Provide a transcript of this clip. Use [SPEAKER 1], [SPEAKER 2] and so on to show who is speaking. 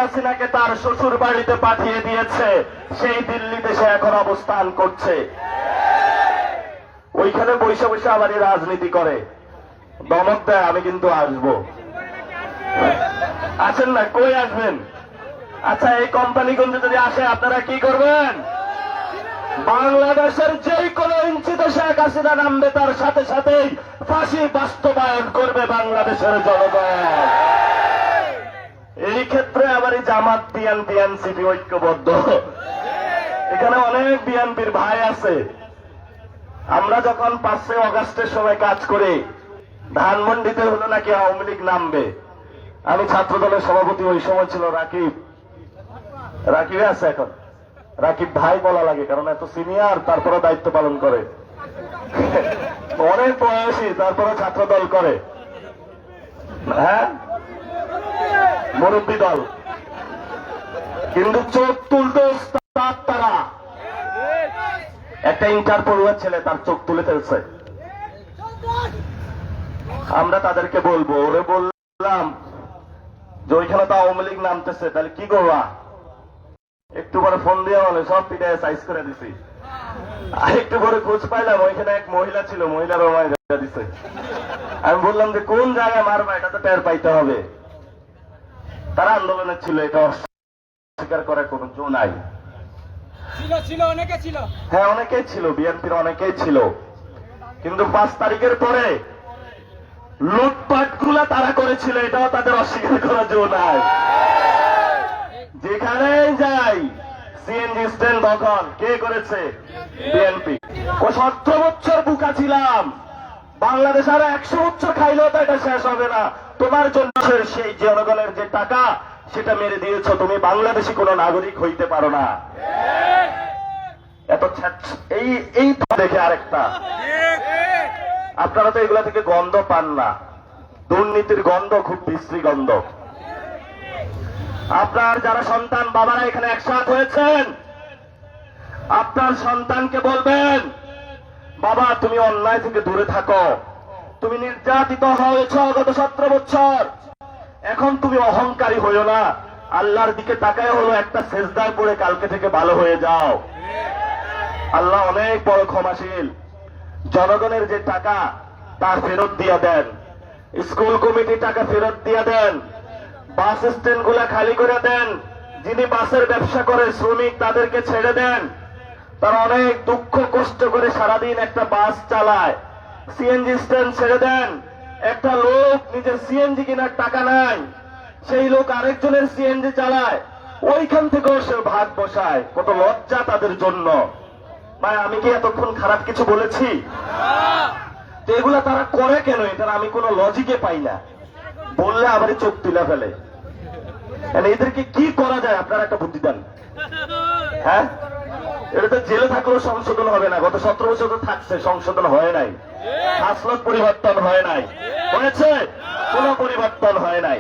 [SPEAKER 1] হাসিনাকে তার শ্বশুর বাড়িতে পাঠিয়ে দিয়েছে, সেই দিল্লিতে সে এখন অবস্থান করছে। ওইখানে বসে বসে আবার রাজনীতি করে, দমক দেয় আমি কিন্তু আসবো। আসেন না, কই আসবেন? আচ্ছা, এই কোম্পানিগঞ্জে যদি আসে আপনারা কি করবেন? বাংলাদেশের যে কোনো ইঞ্চিতে শেখ হাসিনা নামবে, তার সাথে সাথেই ফাঁসি বাস্তবায়ন করবে বাংলাদেশের জনগণ। এই ক্ষেত্রে আবার এই জামাত, বিএনপি, এনসিপি ঐক্যবদ্ধ। এখানে অনেক বিএনপির ভাই আছে। আমরা যখন 5 অগাস্টের সময় কাজ করি, ধানমন্ডিতে হলো নাকি আওয়ামী লীগ নামবে। আমি ছাত্র দলের সভাপতি, ওই সময় ছিল রাকিব। রাকিবে আছে এখন, রাকিব ভাই বলা লাগে কারণ এত সিনিয়র, তারপরে দায়িত্ব পালন করে। অনেক বয়সী, তারপরে ছাত্র দল করে। হ্যাঁ, মুরব্বী দল, কিন্তু চোখ তুলতে ওস্তাদ তারা। একটা ইন্টার পড়ুয়া ছেলে তার চোখ তুলে ফেলছে। আমরা তাদেরকে বলবো, ওরে বললাম যে ওইখানে তো আওয়ামী লীগ নামতেছে, তাহলে কি করবা? একটু পরে ফোন দিয়ে বলে সব পিটায় সাইজ করে দিছি। আর একটু পরে খোঁজ পাইলাম ওইখানে এক মহিলা ছিল, মহিলার মায় দিছে। আমি বললাম যে কোন জায়গায় মারবা, এটা তো টের পাইতে হবে। তারা আন্দোলনে ছিল, এটা অস্বীকার করার কোন জো নাই। হ্যাঁ, অনেকেই ছিল, বিএনপির অনেকেই ছিল, কিন্তু 5 তারিখের পরে লুটপাট গুলা তারা করেছিল, এটাও তাদের অস্বীকার করার জো নাই। যেখানে যাই সিএনজি স্ট্যান্ড দখল কে করেছে? বিএনপি। 17 বছর বুকা ছিলাম, বাংলাদেশ আরো 100 বছর খাইলেও তো এটা শেষ হবে না। তোমার জন্য সেই জনগণের যে টাকা, সেটা মেরে দিয়েছ, তুমি বাংলাদেশি কোন নাগরিক হইতে পারো না। এত এই দেখে আরেকটা, আপনারা তো এগুলা থেকে গন্ধ পান না, দুর্নীতির গন্ধ খুব বিশ্রী গন্ধ। আপনার যারা সন্তান বাবারা এখানে একসাথ হয়েছেন, আপনার সন্তানকে বলবেন, বাবা তুমি অন্যায় থেকে দূরে থাকো, তুমি নির্যাতিত হয়েছ গত 17 বছর, এখন তুমি অহংকারী হইও না, আল্লাহর দিকে তাকায় হলো একটা সেজদায় পড়ে কালকে থেকে ভালো হয়ে যাও। আল্লাহ অনেক বড় ক্ষমাশীল। জনগণের যে টাকা তা ফেরত দিয়ে দেন, স্কুল কমিটি টাকা ফেরত দিয়ে দেন, বাস স্ট্যান্ড গুলা খালি করে দেন, যিনি বাসের ব্যবসা করে শ্রমিক তাদেরকে ছেড়ে দেন, তারা অনেক দুঃখ কষ্ট করে সারাদিন একটা বাস চালায়। সিএনজি স্ট্যান্ড ছেড়ে দেন, একটা লোক নিজের সিএনজি কেনার টাকা নাই, সেই লোক আরেকজনের সিএনজি চালায়, ওইখান থেকেও সে ভাগ বসায়। কত লজ্জা তাদের জন্য। ভাই, আমি কি এতক্ষণ খারাপ কিছু বলেছি? তো এগুলা তারা করে কেন? এটা আমি কোনো লজিকে পাই না। বললে আবার চোখ তুলে ফেলে। এদেরকে কি করা যায় আপনারা একটা বুদ্ধি দেন। হ্যাঁ, এটা তো জেলে থাকলেও সংশোধন হবে না। গত 17 বছর তো থাকছে, সংশোধন হয় নাই, খাসলত পরিবর্তন হয় নাই, হয়েছে কোনো পরিবর্তন হয় নাই।